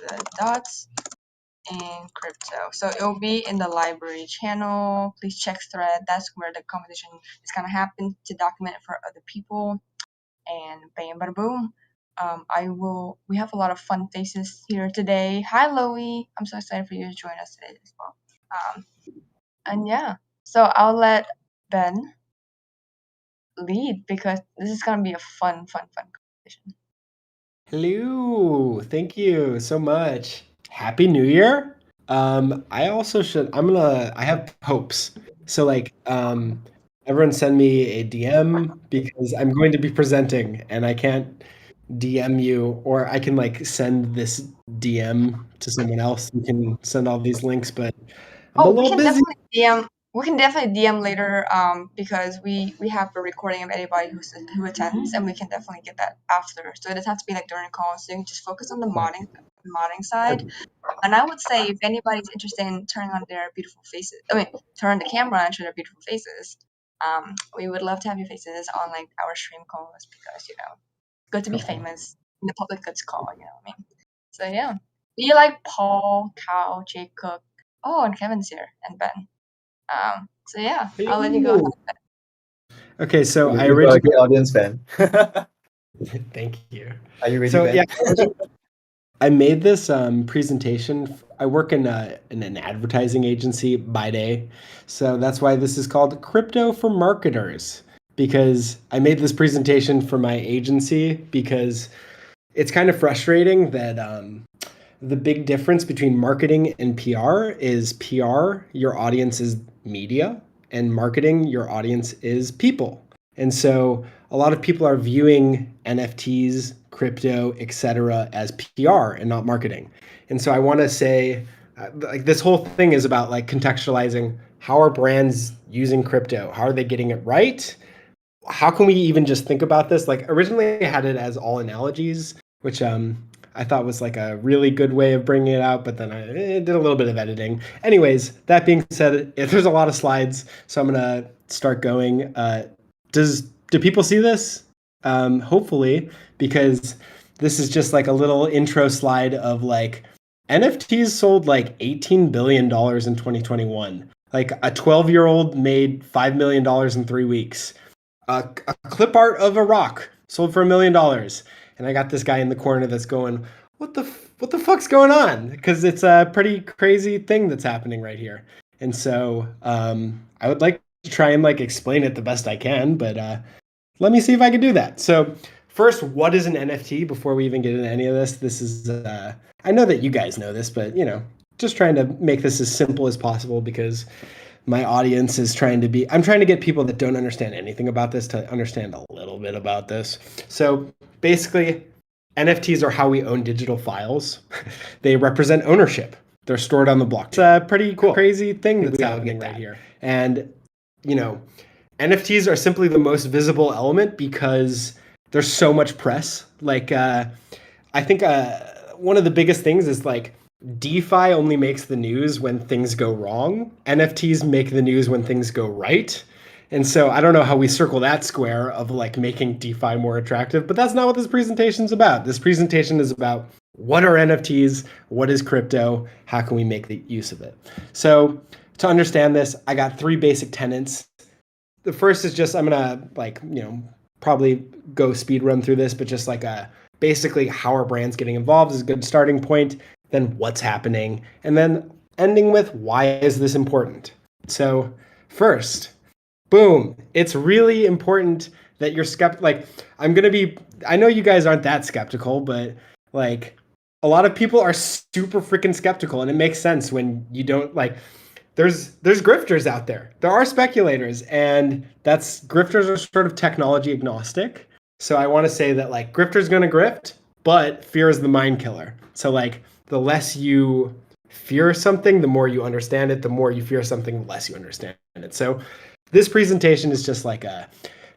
the dots in crypto. So it will be in the library channel. Please check thread. That's where the competition is gonna happen to document it for other people. And bam, bada boom. We have a lot of fun faces here today. Hi, Loie. I'm so excited for you to join us today as well. And yeah, so I'll let Ben lead because this is gonna be a fun competition. Hello, thank you so much. Happy New Year. I also should, I have hopes. So like, everyone send me a DM because I'm going to be presenting and I can't DM you, or I can like send this DM to someone else who can send all these links, but I'm a Oh, we little can busy. definitely DM. We can definitely DM later, because we have a recording of anybody who attends, and we can definitely get that after. So it doesn't have to be like during call. So you can just focus on the modding side. And I would say if anybody's interested in turning on their beautiful faces, turn on the camera and show their beautiful faces. We would love to have your faces on like our stream calls because it's good to be famous in the public goods call. You know what I mean? So yeah, be like Paul, Cal, Jacob. Oh, and Kevin's here, and Ben. So yeah, I'll let you go ahead. Okay, so I You're a originally great audience, Ben. thank you. Are you ready, So Ben? yeah, I made this presentation. I work in an advertising agency by day, so that's why this is called Crypto for Marketers. Because I made this presentation for my agency because it's kind of frustrating that the big difference between marketing and PR is PR, your audience is media, and marketing, your audience is people. And so a lot of people are viewing NFTs, crypto, etc. as PR and not marketing. And so I want to say, like this whole thing is about like contextualizing how are brands using crypto? How are they getting it right? How can we even just think about this? Like originally I had it as all analogies, which I thought was like a really good way of bringing it out, but then I did a little bit of editing. Anyways, that being said, there's a lot of slides, so I'm gonna start going. Do people see this? Hopefully, because this is just like a little intro slide of like NFTs sold like $18 billion in 2021. Like a 12-year-old made $5 million in 3 weeks. A clip art of a rock sold for $1 million. And I got this guy in the corner that's going, what the fuck's going on? Because it's a pretty crazy thing that's happening right here. And so I would like to try and like explain it the best I can, but let me see if I can do that. So first, what is an NFT before we even get into any of this? This is, I know that you guys know this, but just trying to make this as simple as possible because my audience is I'm trying to get people that don't understand anything about this to understand a little bit about this. So basically, NFTs are how we own digital files. They represent ownership. They're stored on the blockchain. It's a pretty cool, crazy thing that's happening right here. And, NFTs are simply the most visible element because there's so much press. Like, I think one of the biggest things is like, DeFi only makes the news when things go wrong. NFTs make the news when things go right. And so I don't know how we circle that square of like making DeFi more attractive, but that's not what this presentation is about. This presentation is about what are NFTs, what is crypto, how can we make the use of it. So to understand this, I got 3 basic tenets. The first is just, I'm gonna probably go speed run through this, but just like basically how are brands getting involved is a good starting point. Then what's happening, and then ending with why is this important? So first, boom, it's really important that you're skeptical. Like I know you guys aren't that skeptical, but like a lot of people are super freaking skeptical, and it makes sense when you don't like. There's grifters out there. There are speculators, and grifters are sort of technology agnostic. So I want to say that like grifter's gonna grift, but fear is the mind killer. So like the less you fear something, the more you understand it. The more you fear something, the less you understand it. So this presentation is just like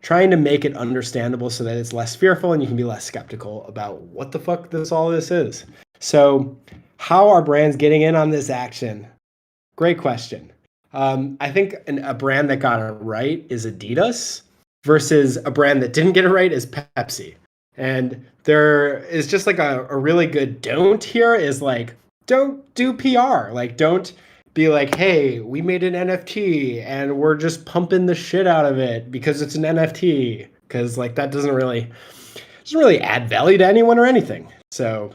trying to make it understandable so that it's less fearful and you can be less skeptical about what the fuck all this is. So how are brands getting in on this action? Great question. I think a brand that got it right is Adidas versus a brand that didn't get it right is Pepsi. And there is just like a really good don't here is like, don't do PR. Like, don't be like, hey, we made an NFT and we're just pumping the shit out of it because it's an NFT. Because like that doesn't really add value to anyone or anything. So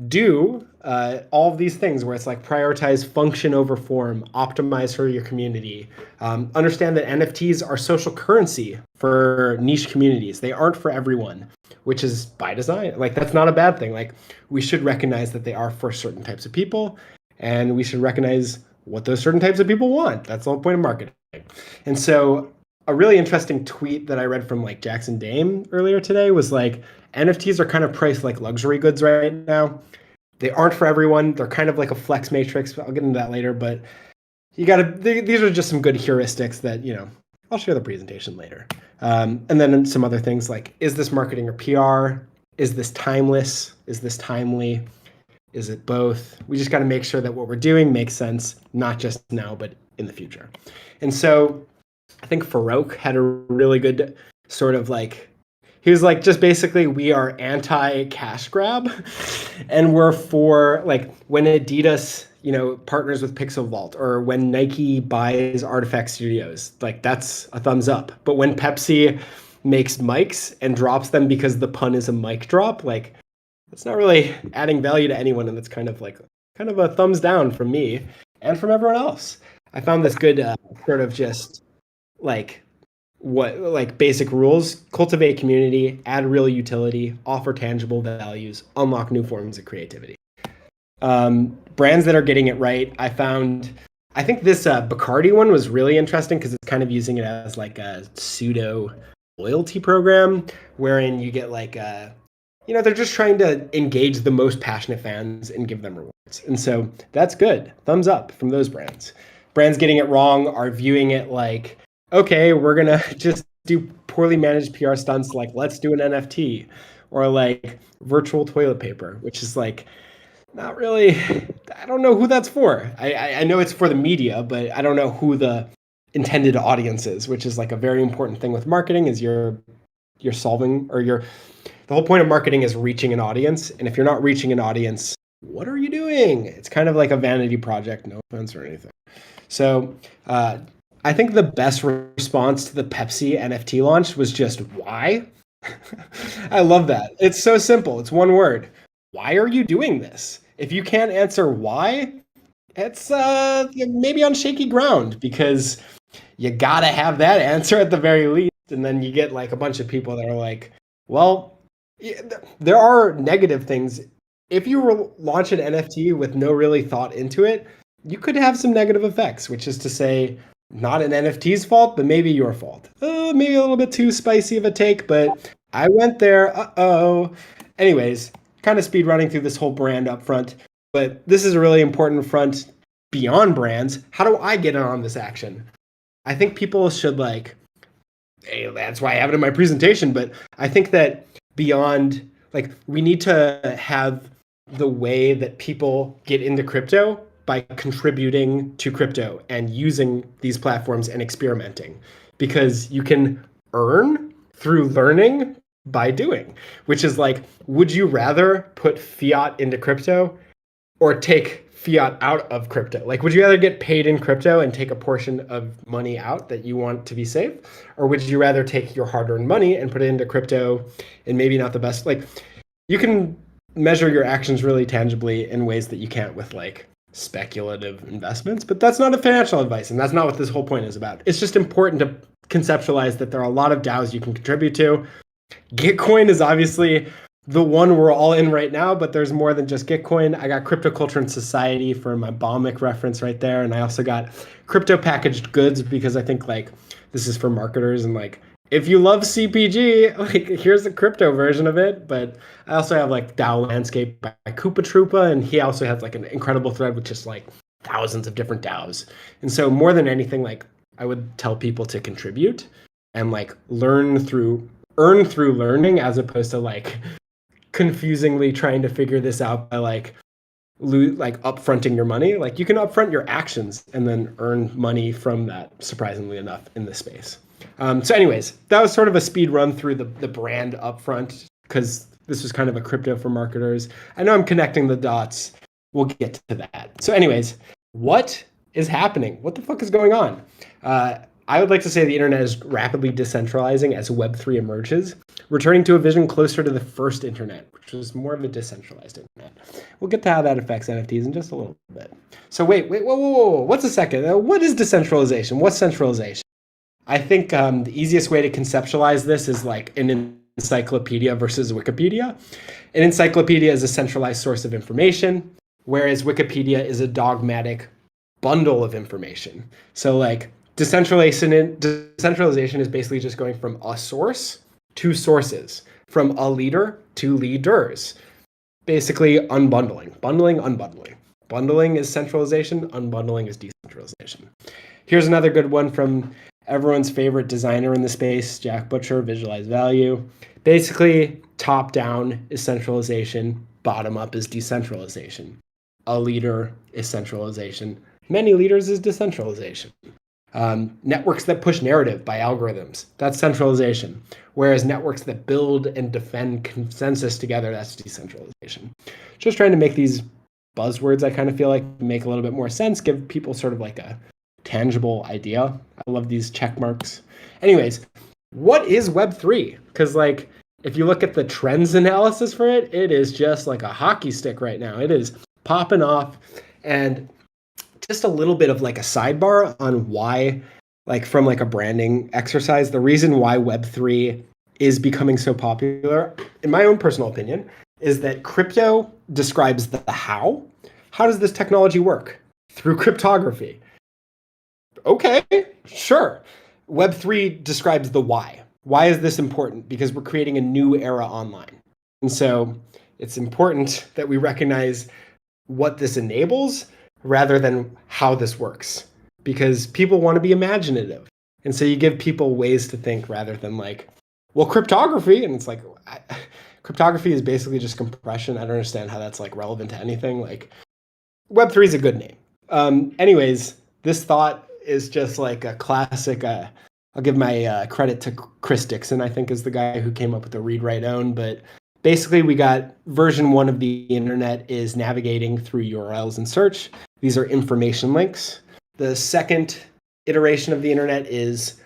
do all of these things where it's like prioritize function over form, optimize for your community. Understand that NFTs are social currency for niche communities. They aren't for everyone, which is by design. Like that's not a bad thing. Like we should recognize that they are for certain types of people, and we should recognize what those certain types of people want. That's the whole point of marketing. And so a really interesting tweet that I read from like Jackson Dame earlier today was like NFTs are kind of priced like luxury goods right now. They aren't for everyone. They're kind of like a flex matrix. I'll get into that later, but these are just some good heuristics that, I'll share the presentation later. And then some other things like, is this marketing or PR? Is this timeless? Is this timely? Is it both? We just got to make sure that what we're doing makes sense, not just now, but in the future. And so I think Farouk had a really good sort of like, he was like, just basically, we are anti-cash grab, and we're for like when Adidas, partners with Pixel Vault, or when Nike buys Artifact Studios, like that's a thumbs up. But when Pepsi makes mics and drops them because the pun is a mic drop, like it's not really adding value to anyone, and it's kind of a thumbs down from me and from everyone else. I found this good sort of just like basic rules: cultivate community, add real utility, offer tangible values, unlock new forms of creativity. Brands that are getting it right, I think this Bacardi one was really interesting because it's kind of using it as like a pseudo loyalty program wherein you get like they're just trying to engage the most passionate fans and give them rewards. And so that's good. Thumbs up from those brands. Brands getting it wrong are viewing it like, okay, we're going to just do poorly managed PR stunts like let's do an NFT, or like virtual toilet paper, which is like not really, I don't know who that's for. I know it's for the media, but I don't know who the intended audience is, which is like a very important thing with marketing is you're solving, or the whole point of marketing is reaching an audience. And if you're not reaching an audience, what are you doing? It's kind of like a vanity project, no offense or anything. So I think the best response to the Pepsi NFT launch was just why. I love that. It's so simple. It's one word. Why are you doing this? If you can't answer why, it's maybe on shaky ground, because you gotta have that answer at the very least. And then you get like a bunch of people that are like, well, there are negative things. If you launch an NFT with no really thought into it, you could have some negative effects, which is to say, not an NFT's fault, but maybe your fault. Maybe a little bit too spicy of a take, but I went there. Anyways, kind of speed running through this whole brand up front, but this is a really important front beyond brands. How do I get in on this action? I think people should hey, that's why I have it in my presentation, but I think that beyond, we need to have the way that people get into crypto by contributing to crypto and using these platforms and experimenting, because you can earn through learning by doing, which is like, would you rather put fiat into crypto or take fiat out of crypto? Like, would you rather get paid in crypto and take a portion of money out that you want to be safe? Or would you rather take your hard-earned money and put it into crypto and maybe not the best? You can measure your actions really tangibly in ways that you can't with speculative investments, but that's not a financial advice, and that's not what this whole point is about. It's just important to conceptualize that there are a lot of DAOs you can contribute to. Gitcoin is obviously the one we're all in right now, but there's more than just Gitcoin. I got Crypto Culture and Society for my Balmic reference right there, and I also got Crypto Packaged Goods because I think this is for marketers, and if you love CPG, here's the crypto version of it. But I also have DAO Landscape by Koopa Troopa, and he also has an incredible thread with just thousands of different DAOs. And so more than anything, I would tell people to contribute and earn through learning, as opposed to confusingly trying to figure this out by upfronting your money. You can upfront your actions and then earn money from that, surprisingly enough, in this space. So anyways, that was sort of a speed run through the brand upfront because this was kind of a crypto for marketers. I know I'm connecting the dots. We'll get to that. So anyways, what is happening? What the fuck is going on? I would like to say the internet is rapidly decentralizing as Web3 emerges, returning to a vision closer to the first internet, which was more of a decentralized internet. We'll get to how that affects NFTs in just a little bit. So wait, whoa. What's a second? What is decentralization? What's centralization? I think the easiest way to conceptualize this is like an encyclopedia versus Wikipedia. An encyclopedia is a centralized source of information, whereas Wikipedia is a dogmatic bundle of information. So like decentralization is basically just going from a source to sources, from a leader to leaders. Basically unbundling, bundling, unbundling. Bundling is centralization, unbundling is decentralization. Here's another good one from everyone's favorite designer in the space, Jack Butcher, Visualize Value. Basically, top down is centralization, bottom up is decentralization. A leader is centralization. Many leaders is decentralization. Networks that push narrative by algorithms, that's centralization. Whereas networks that build and defend consensus together, that's decentralization. Just trying to make these buzzwords, I kind of feel like, make a little bit more sense, give people sort of like a tangible idea. I love these check marks. Anyways, what is Web3? Because like, if you look at the trends analysis for it, it is just like a hockey stick right now. It is popping off. And just a little bit of like a sidebar on why, like from like a branding exercise, the reason why Web3 is becoming so popular, in my own personal opinion, is that crypto describes the how. How does this technology work? Through cryptography. Okay, sure. Web3 describes the why. Why is this important? Because we're creating a new era online. And so it's important that we recognize what this enables rather than how this works, because people want to be imaginative. And so you give people ways to think rather than like, well, cryptography, and it's like, cryptography is basically just compression. I don't understand how that's like relevant to anything. Like Web3 is a good name. Anyways, this thought is just like a classic. I'll give my credit to Chris Dixon, I think is the guy who came up with the read, write, own. But basically we got version 1 of the internet is navigating through URLs and search. These are information links. The second iteration of the internet is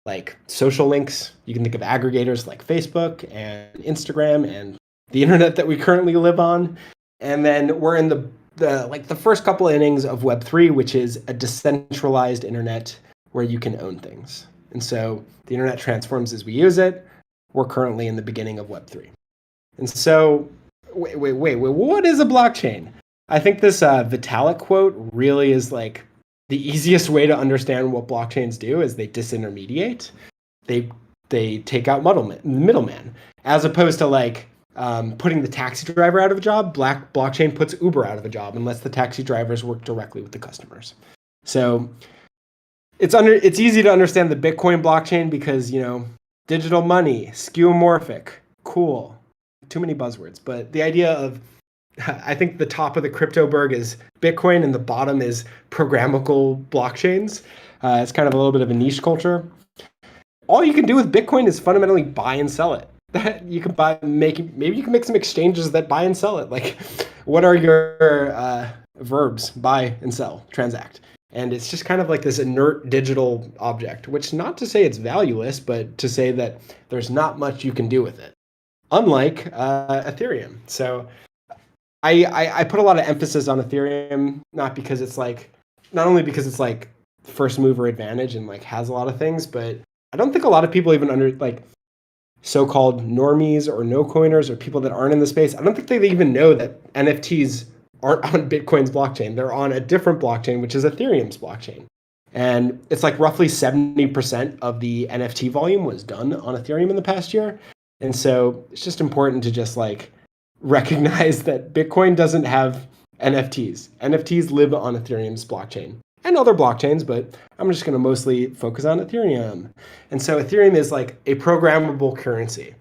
like social links. You can think of aggregators like Facebook and Instagram and the internet that we currently live on. And then we're in the first couple innings of Web3, which is a decentralized internet where you can own things. And so the internet transforms as we use it. We're currently in the beginning of Web3. And so, wait, what is a blockchain? I think this Vitalik quote really is like the easiest way to understand what blockchains do is they disintermediate. They take out middleman, as opposed to like putting the taxi driver out of a job. Blockchain puts Uber out of a job and lets the taxi drivers work directly with the customers. So it's easy to understand the Bitcoin blockchain because, you know, digital money, skeuomorphic, cool. Too many buzzwords, but the idea of, I think the top of the cryptoberg is Bitcoin and the bottom is programmable blockchains. It's kind of a little bit of a niche culture. All you can do with Bitcoin is fundamentally buy and sell it. You can maybe you can make some exchanges that buy and sell it. Like, what are your verbs? Buy and sell, transact. And it's just kind of like this inert digital object, which not to say it's valueless, but to say that there's not much you can do with it. Unlike Ethereum. So I put a lot of emphasis on Ethereum, not only because it's like first mover advantage and like has a lot of things, but I don't think a lot of people even like so-called normies or no coiners or people that aren't in the space. I don't think they even know that NFTs aren't on Bitcoin's blockchain. They're on a different blockchain, which is Ethereum's blockchain. And it's like roughly 70% of the NFT volume was done on Ethereum in the past year. And so it's just important to just like recognize that Bitcoin doesn't have NFTs. NFTs live on Ethereum's blockchain and other blockchains, but I'm just going to mostly focus on Ethereum. And so Ethereum is like a programmable currency,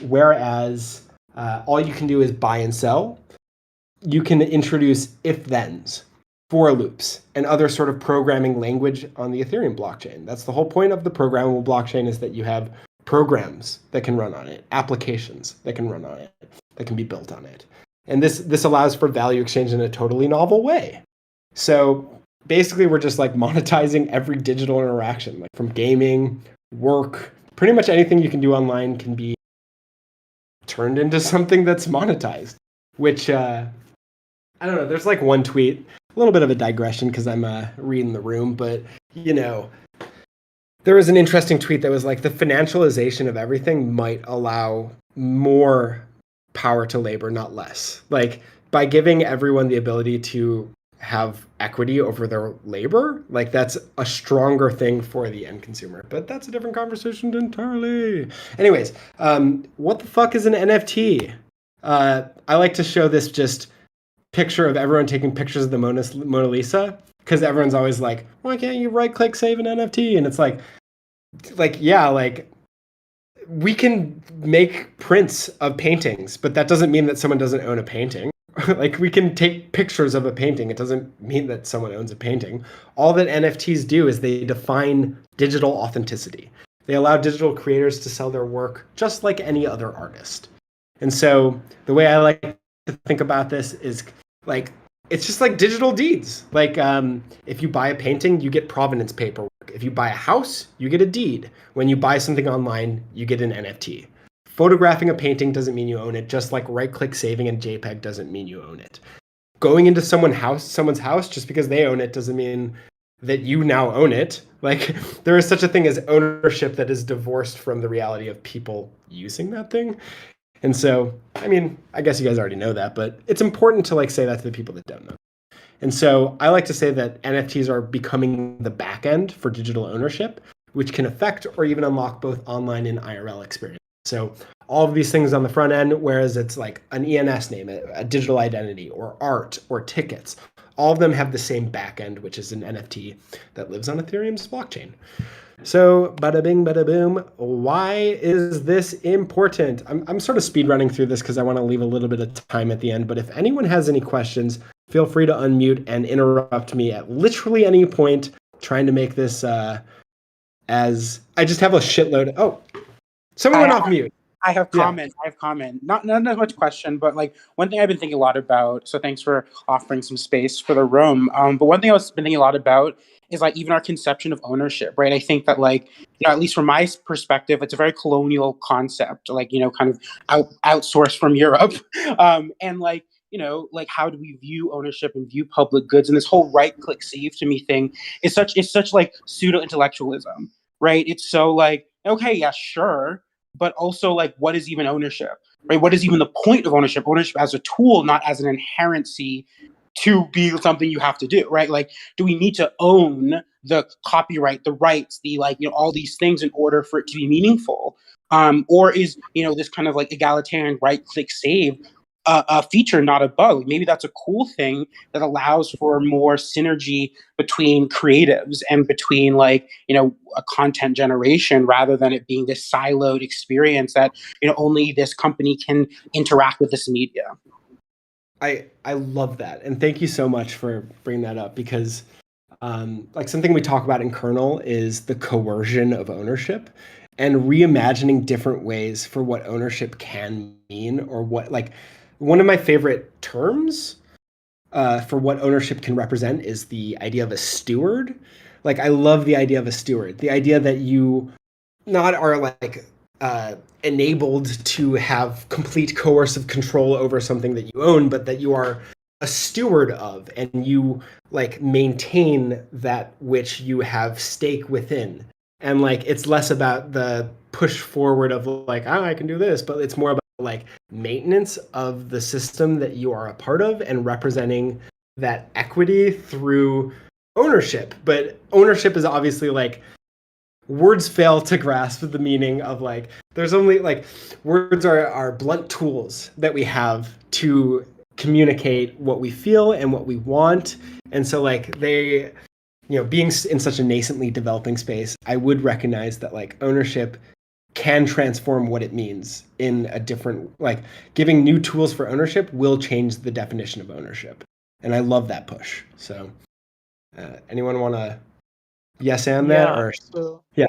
whereas all you can do is buy and sell. You can introduce if-thens, for loops, and other sort of programming language on the Ethereum blockchain. That's the whole point of the programmable blockchain, is that you have programs that can run on it, applications that can run on it, that can be built on it. And this allows for value exchange in a totally novel way. So basically, we're just like monetizing every digital interaction, like from gaming, work, pretty much anything you can do online can be turned into something that's monetized, which I don't know. There's like one tweet, a little bit of a digression because I'm reading the room, but there was an interesting tweet that was like the financialization of everything might allow more power to labor, not less. Like by giving everyone the ability to have equity over their labor, like that's a stronger thing for the end consumer. But that's a different conversation entirely. Anyways, what the fuck is an NFT? I like to show this just picture of everyone taking pictures of the Mona Lisa because everyone's always like, why can't you right click save an NFT? And it's like yeah, like we can make prints of paintings, but that doesn't mean that someone doesn't own a painting. Like we can take pictures of a painting. It doesn't mean that someone owns a painting. All that NFTs do is they define digital authenticity. They allow digital creators to sell their work just like any other artist. And so the way I like to think about this is like it's just like digital deeds. Like if you buy a painting, you get provenance paperwork. If you buy a house, you get a deed. When you buy something online, you get an NFT. Photographing a painting doesn't mean you own it, just like right-click saving a JPEG doesn't mean you own it. Going into someone's house just because they own it doesn't mean that you now own it. Like there is such a thing as ownership that is divorced from the reality of people using that thing. And so, I mean, I guess you guys already know that, but it's important to like say that to the people that don't know. And so I like to say that NFTs are becoming the back end for digital ownership, which can affect or even unlock both online and IRL experience. So all of these things on the front end, whereas it's like an ENS name, a digital identity, or art, or tickets, all of them have the same back end, which is an NFT that lives on Ethereum's blockchain. So, bada bing, bada boom. Why is this important? I'm sort of speed running through this because I want to leave a little bit of time at the end. But if anyone has any questions, feel free to unmute and interrupt me at literally any point, trying to make this as I just have a shitload. Oh, someone went off mute. I have comment. Yeah. I have comment. Not as much question, but like one thing I've been thinking a lot about. So thanks for offering some space for the room. But one thing I've been thinking a lot about is like even our conception of ownership, right? I think that like at least from my perspective, it's a very colonial concept, like kind of outsourced from Europe, and like like how do we view ownership and view public goods? And this whole right-click save to me thing is such like pseudo intellectualism, right? It's so like okay, yeah, sure. But also, like, what is even ownership, right? What is even the point of ownership? Ownership as a tool, not as an inherency to be something you have to do, right? Like, do we need to own the copyright, the rights, the all these things in order for it to be meaningful? Or is this kind of like egalitarian right-click save a feature, not a bug? Maybe that's a cool thing that allows for more synergy between creatives and between a content generation, rather than it being this siloed experience that only this company can interact with this media. I love that, and thank you so much for bringing that up, because like something we talk about in Kernel is the coercion of ownership and reimagining different ways for what ownership can mean, or what one of my favorite terms for what ownership can represent is the idea of a steward. Like, I love the idea of a steward, the idea that you not are enabled to have complete coercive control over something that you own, but that you are a steward of, and you maintain that which you have stake within. And it's less about the push forward of I can do this, but it's more about maintenance of the system that you are a part of and representing that equity through ownership. But ownership is obviously words fail to grasp the meaning of there's only words are blunt tools that we have to communicate what we feel and what we want. And so they being in such a nascently developing space, I would recognize that ownership can transform what it means in a different, giving new tools for ownership will change the definition of ownership. And I love that push. So anyone want to yes and that? Or so yeah,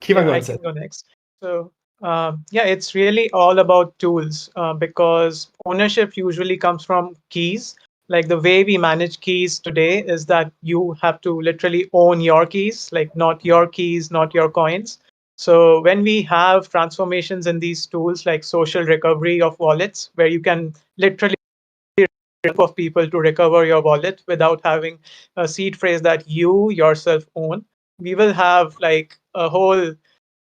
keep on going. I can go next. So, yeah, it's really all about tools because ownership usually comes from keys. Like the way we manage keys today is that you have to literally own your keys, like not your keys, not your coins. So, when we have transformations in these tools like social recovery of wallets, where you can literally of people to recover your wallet without having a seed phrase that you yourself own, we will have like a whole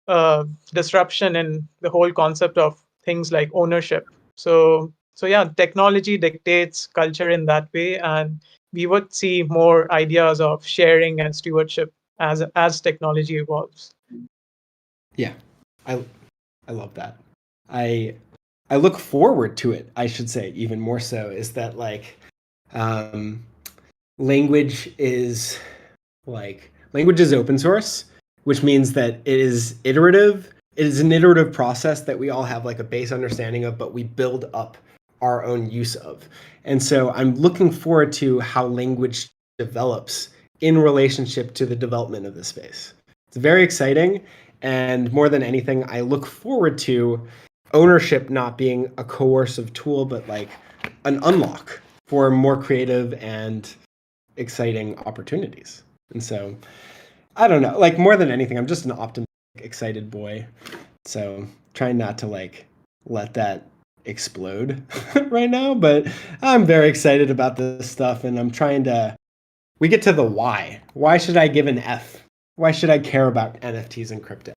uh, disruption in the whole concept of things like ownership. So yeah, technology dictates culture in that way, and we would see more ideas of sharing and stewardship as technology evolves. Yeah, I I love that. I I look forward to it. I should say even more so is that like um, language is open source, which means that it is iterative. It is an iterative process that we all have like a base understanding of, but we build up our own use of. And so I'm looking forward to how language develops in relationship to the development of this space. It's very exciting. And more than anything, I look forward to ownership not being a coercive tool, but like an unlock for more creative and exciting opportunities. And so I don't know, like more than anything, I'm just an optimistic, excited boy. So trying not to like let that explode right now, but I'm very excited about this stuff and I'm trying to we get to the why. Why should I give an F? Why should I care about NFTs and crypto?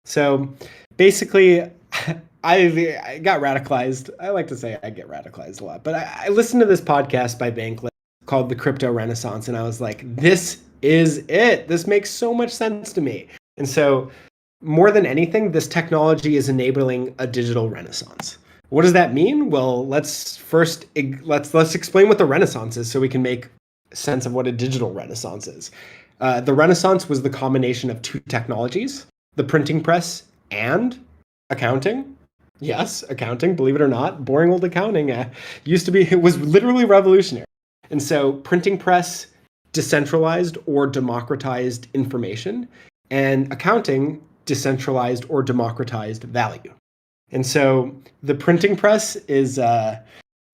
So basically, I got radicalized. I like to say I get radicalized a lot, but I listened to this podcast by Bankless called The Crypto Renaissance, and I was like, this is it. This makes so much sense to me. And so, more than anything, this technology is enabling a digital renaissance. What does that mean? Well, let's explain what the Renaissance is, so we can make sense of what a digital renaissance is. The Renaissance was the combination of two technologies: the printing press and accounting. Yes, accounting, believe it or not, boring old accounting it was literally revolutionary. And so printing press decentralized or democratized information, and accounting decentralized or democratized value. And so the printing press is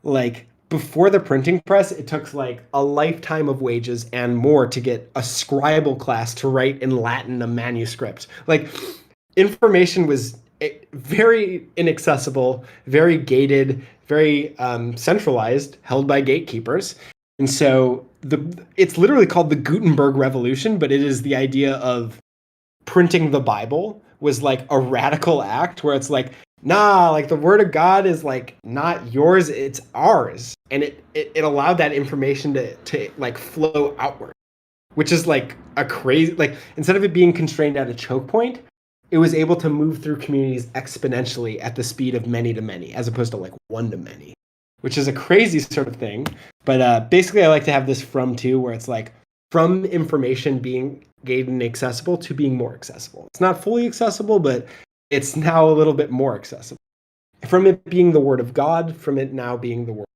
like before the printing press, it took like a lifetime of wages and more to get a scribal class to write in Latin a manuscript. Like information was very inaccessible, very gated, very centralized, held by gatekeepers. And so it's literally called the Gutenberg Revolution, but it is the idea of printing the Bible was like a radical act where it's like, nah, like the word of God is like not yours, it's ours. And it allowed that information to like flow outward, which is like a crazy, like instead of it being constrained at a choke point, it was able to move through communities exponentially at the speed of many to many, as opposed to like one to many, which is a crazy sort of thing. But basically I like to have this from to, where it's like from information being gated and accessible to being more accessible. It's not fully accessible, but it's now a little bit more accessible. From it being the word of God, from it now being the word.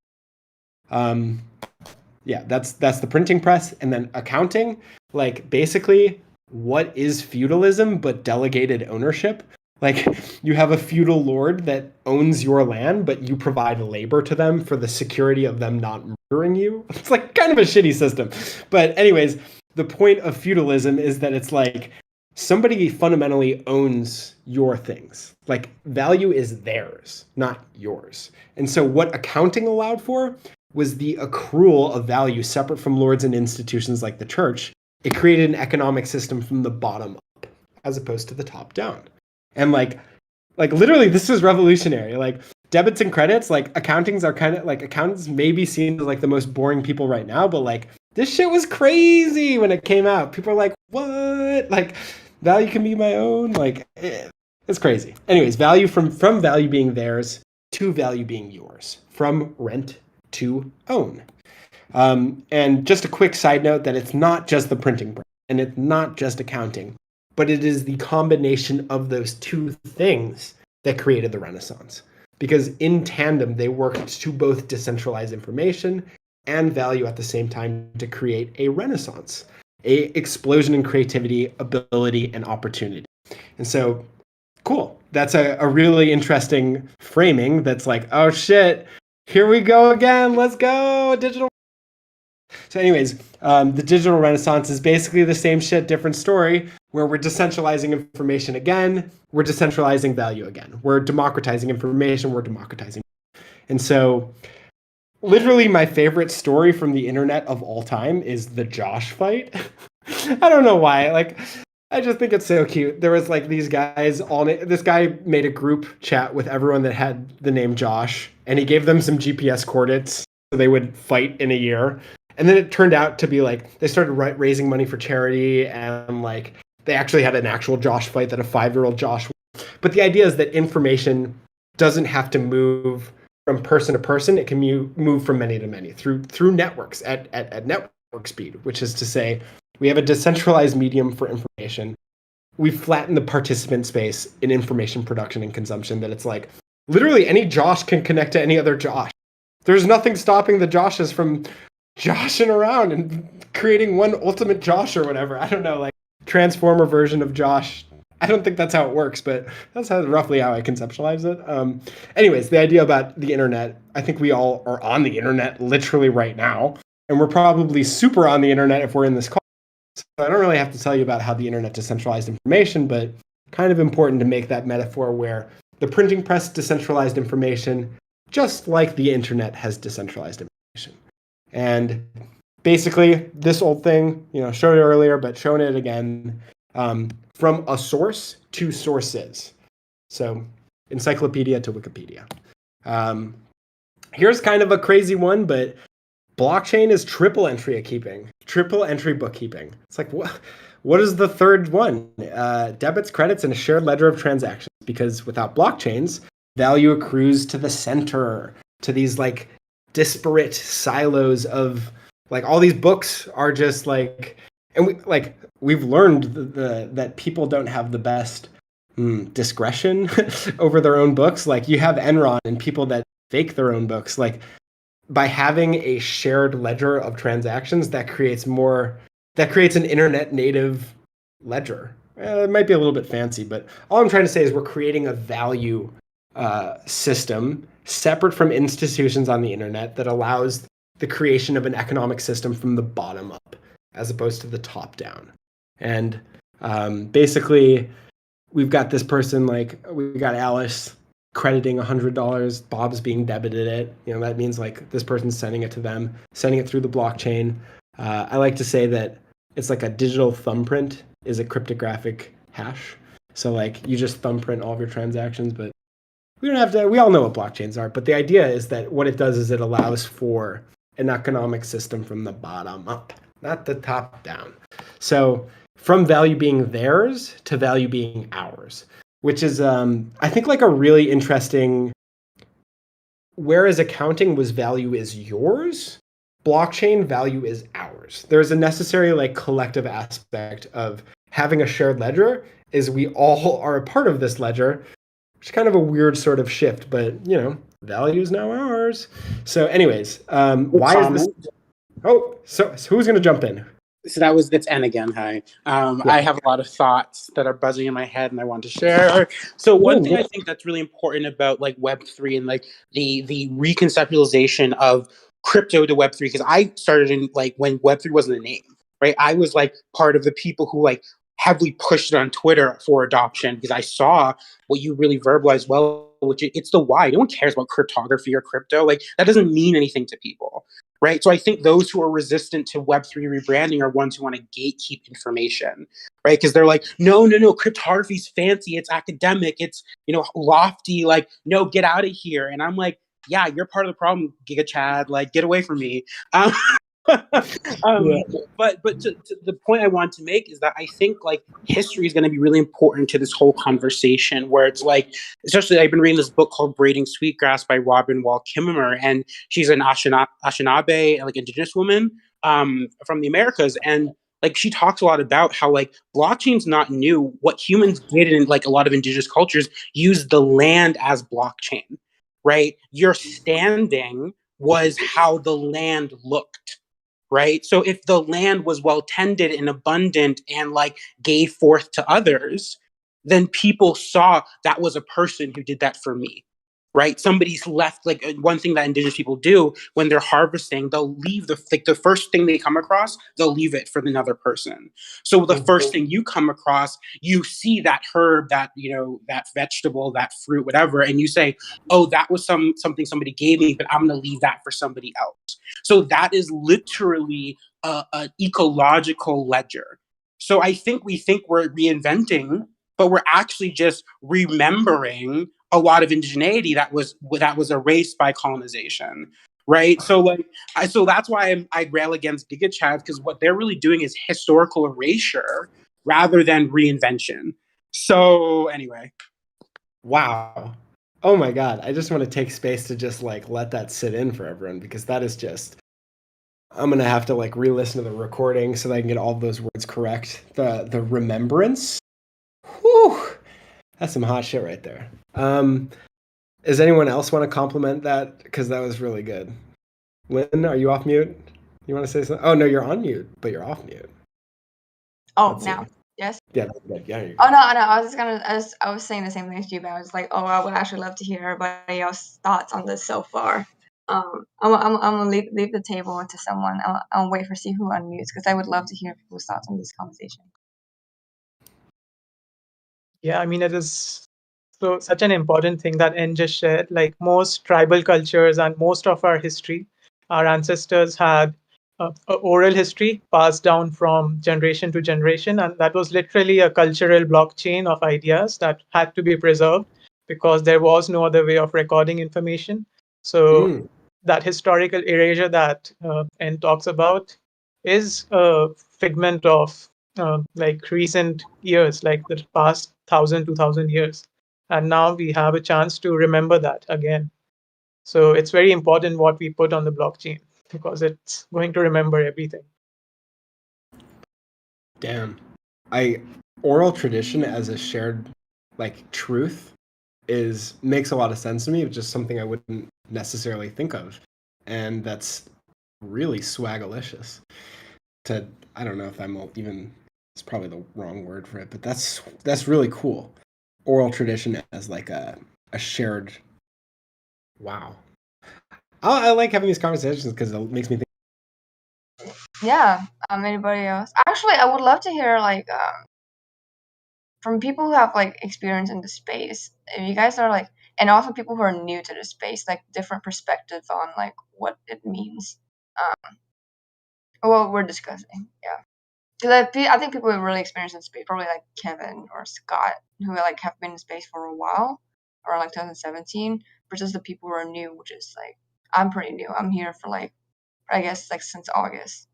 Yeah, that's the printing press. And then accounting, like basically what is feudalism but delegated ownership? Like you have a feudal lord that owns your land, but you provide labor to them for the security of them not murdering you. It's like kind of a shitty system. But anyways, the point of feudalism is that it's like somebody fundamentally owns your things. Like value is theirs, not yours. And so what accounting allowed for was the accrual of value separate from lords and institutions like the church. It created an economic system from the bottom up as opposed to the top down. And like literally this was revolutionary. Like debits and credits, like accountants are kind of like accountants may be seen as like the most boring people right now, but like this shit was crazy when it came out. People are like, what? Like value can be my own. Like it's crazy. Anyways, value from value being theirs to value being yours, from rent to own. And just a quick side note that it's not just the printing press and it's not just accounting, but it is the combination of those two things that created the Renaissance. Because in tandem, they worked to both decentralize information and value at the same time to create a renaissance, a explosion in creativity, ability, and opportunity. And so, cool. that's a really interesting framing. That's like, oh shit, here we go again. Let's go digital. So, anyways, the digital renaissance is basically the same shit, different story, where we're decentralizing information again, we're decentralizing value again, we're democratizing information, we're democratizing. And so, literally, my favorite story from the internet of all time is the Josh fight. I don't know why. Like, I just think it's so cute. There was like these guys this guy made a group chat with everyone that had the name Josh, and he gave them some GPS coordinates so they would fight in a year. And then it turned out to be like they started raising money for charity, and like they actually had an actual Josh fight that a 5-year-old Josh. But the idea is that information doesn't have to move from person to person. It can move from many to many through networks at network speed, which is to say we have a decentralized medium for information. We flatten the participant space in information production and consumption, that it's like literally any Josh can connect to any other Josh. There's nothing stopping the Joshes from joshing around and creating one ultimate Josh or whatever. I don't know, like transformer version of Josh. I don't think that's how it works, but that's roughly how I conceptualize it. Anyways, the idea about the internet, I think we all are on the internet literally right now, and we're probably super on the internet if we're in this call. So I don't really have to tell you about how the internet decentralized information, but kind of important to make that metaphor where the printing press decentralized information, just like the internet has decentralized information. And basically, this old thing, showed it earlier, but showing it again, from a source to sources. So, encyclopedia to Wikipedia. Here's kind of a crazy one, but blockchain is triple entry bookkeeping. It's like, what is the third one? Debits, credits, and a shared ledger of transactions. Because without blockchains, value accrues to the center, to these like disparate silos of like all these books are just like, and we've learned that people don't have the best discretion over their own books. Like you have Enron and people that fake their own books. Like by having a shared ledger of transactions, that creates an internet native ledger. It might be a little bit fancy, but all I'm trying to say is we're creating a value system separate from institutions on the internet that allows the creation of an economic system from the bottom up as opposed to the top down. And basically, we've got this person, like we got Alice crediting $100, Bob's being debited it. That means like this person's sending it to them, sending it through the blockchain. I like to say that it's like a digital thumbprint is a cryptographic hash. So like you just thumbprint all of your transactions, but we all know what blockchains are, but the idea is that what it does is it allows for an economic system from the bottom up, not the top down. So from value being theirs to value being ours, which is, I think, like a really interesting, whereas accounting was value is yours, blockchain value is ours. There's a necessary like collective aspect of having a shared ledger is we all are a part of this ledger. It's kind of a weird sort of shift, but value is now ours. So, anyways, why is this? Oh, so who's going to jump in? So that's N again. Hi. I have a lot of thoughts that are buzzing in my head, and I want to share. So one thing I think that's really important about like Web3 and like the reconceptualization of crypto to Web3, because I started in like when Web3 wasn't a name, right? I was like part of the people who like heavily pushed it on Twitter for adoption because I saw what you really verbalized well, which it's the why. No one cares about cryptography or crypto. Like that doesn't mean anything to people, right? So I think those who are resistant to Web3 rebranding are ones who want to gatekeep information, right? Because they're like, no, cryptography is fancy. It's academic. It's, lofty. Like, no, get out of here. And I'm like, yeah, you're part of the problem, Giga Chad. Like, get away from me. But to the point I want to make is that I think like history is going to be really important to this whole conversation, where it's like, especially I've been reading this book called Braiding Sweetgrass by Robin Wall Kimmerer, and she's an Anishinaabe, like indigenous woman from the Americas, and like she talks a lot about how like blockchain's not new. What humans did in like a lot of indigenous cultures used the land as blockchain, right? Your standing was how the land looked. Right. So if the land was well tended and abundant and like gave forth to others, then people saw that was a person who did that for me, right? Somebody's left, like one thing that indigenous people do when they're harvesting, they'll leave the first thing they come across, they'll leave it for another person. So the first thing you come across, you see that herb, that, that vegetable, that fruit, whatever, and you say, oh, that was something somebody gave me, but I'm going to leave that for somebody else. So that is literally an ecological ledger. So I think we think we're reinventing, but we're actually just remembering a lot of indigeneity that was erased by colonization, right? So so that's why I rail against GigaChat, because what they're really doing is historical erasure rather than reinvention. So anyway, Wow. Oh my God. I just want to take space to just like let that sit in for everyone, because that is just, I'm gonna have to like re-listen to the recording so that I can get all of those words correct. The remembrance. Whew. That's some hot shit right there. Does anyone else want to compliment that? Because that was really good. Lynn, are you off mute? You want to say something? Oh no, you're on mute, but you're off mute. Oh, Let's now. see. Yes. Yeah, yeah. You Oh no, I was just gonna. I was saying the same thing as you, but I was like, oh, I would actually love to hear everybody else's thoughts on this so far. I'm gonna leave the table to someone. I'll wait for see who unmutes, because I would love to hear people's thoughts on this conversation. Yeah, I mean, it is such an important thing that N just shared. Like most tribal cultures and most of our history, our ancestors had a oral history passed down from generation to generation, and that was literally a cultural blockchain of ideas that had to be preserved because there was no other way of recording information. So that historical erasure that N talks about is a figment of like recent years, like the past 1,000, 2,000 years. And now we have a chance to remember that again. So it's very important what we put on the blockchain, because it's going to remember everything. Damn. Oral tradition as a shared like truth makes a lot of sense to me. It's just something I wouldn't necessarily think of. And that's really swagalicious. I don't know if it's probably the wrong word for it, but that's really cool. Oral tradition as like a shared. Wow. I like having these conversations because it makes me think. Yeah. Anybody else? Actually, I would love to hear like from people who have like experience in the space. If you guys are like, and also people who are new to the space, like different perspectives on like what it means. What we're discussing. Yeah. Because I think people who really experienced in space, probably like Kevin or Scott, who like have been in space for a while, around like 2017, versus the people who are new, which is like, I'm pretty new. I'm here for like, I guess like since August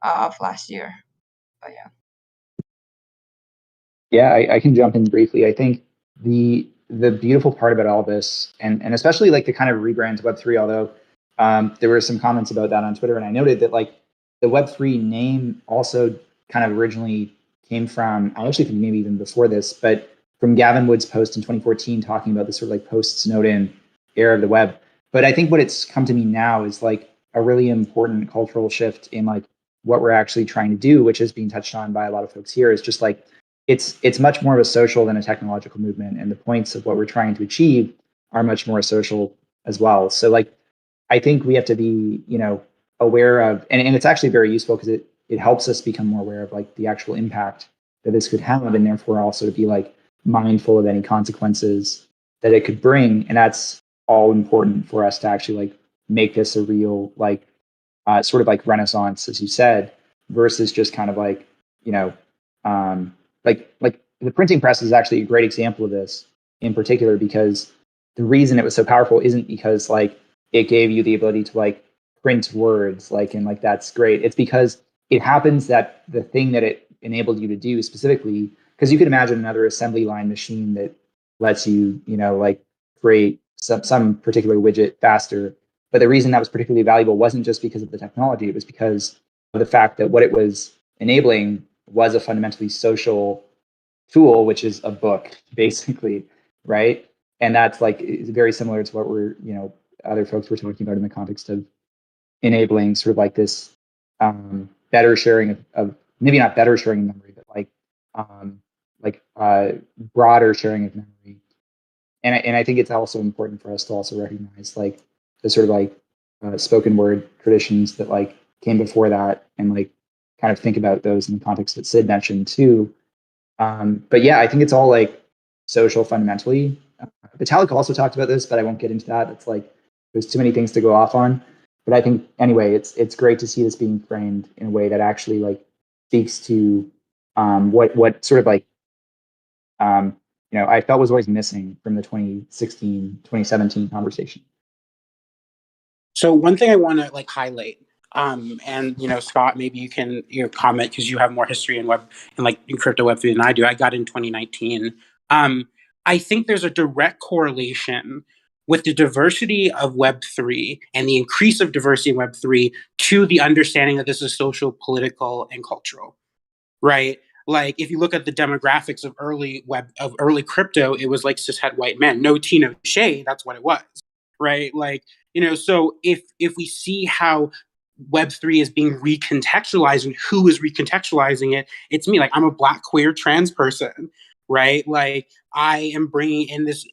of last year. But yeah. Yeah, I can jump in briefly. I think the beautiful part about all this, and especially like the kind of rebrand to Web3, although there were some comments about that on Twitter, and I noted that like the Web3 name also kind of originally came from, I actually think maybe even before this, but from Gavin Wood's post in 2014 talking about the sort of like post-Snowden era of the web. But I think what it's come to mean now is like a really important cultural shift in like what we're actually trying to do, which is being touched on by a lot of folks here, is just like it's much more of a social than a technological movement, and the points of what we're trying to achieve are much more social as well. So like I think we have to be, aware of, and it's actually very useful because it helps us become more aware of like the actual impact that this could have, and therefore also to be like mindful of any consequences that it could bring. And that's all important for us to actually like make this a real like sort of like renaissance, as you said, versus just kind of like, like the printing press is actually a great example of this in particular, because the reason it was so powerful isn't because like it gave you the ability to like print words, like, and like that's great. It's because it happens that the thing that it enabled you to do specifically, because you could imagine another assembly line machine that lets you, like create some particular widget faster. But the reason that was particularly valuable wasn't just because of the technology, it was because of the fact that what it was enabling was a fundamentally social tool, which is a book, basically, right? And that's like is very similar to what we're, other folks were talking about in the context of enabling sort of like this better sharing of maybe not better sharing of memory, but like broader sharing of memory. And I think it's also important for us to also recognize like the sort of like spoken word traditions that like came before that, and like kind of think about those in the context that Sid mentioned too. But yeah, I think it's all like social fundamentally. Vitalik also talked about this, but I won't get into that. It's like there's too many things to go off on. But I think anyway, it's great to see this being framed in a way that actually like speaks to what sort of like I felt was always missing from the 2016, 2017 conversation. So one thing I want to like highlight, and Scott, maybe you can comment because you have more history in web and like in crypto Web3 than I do. I got in 2019. I think there's a direct correlation with the diversity of Web3 and the increase of diversity in Web3 to the understanding that this is social, political, and cultural, right? Like if you look at the demographics of early crypto, it was like cishet white men, no tea, no shade. That's what it was, right? Like so if we see how Web3 is being recontextualized and who is recontextualizing it, it's me. Like I'm a Black queer trans person, right? Like I am bringing in this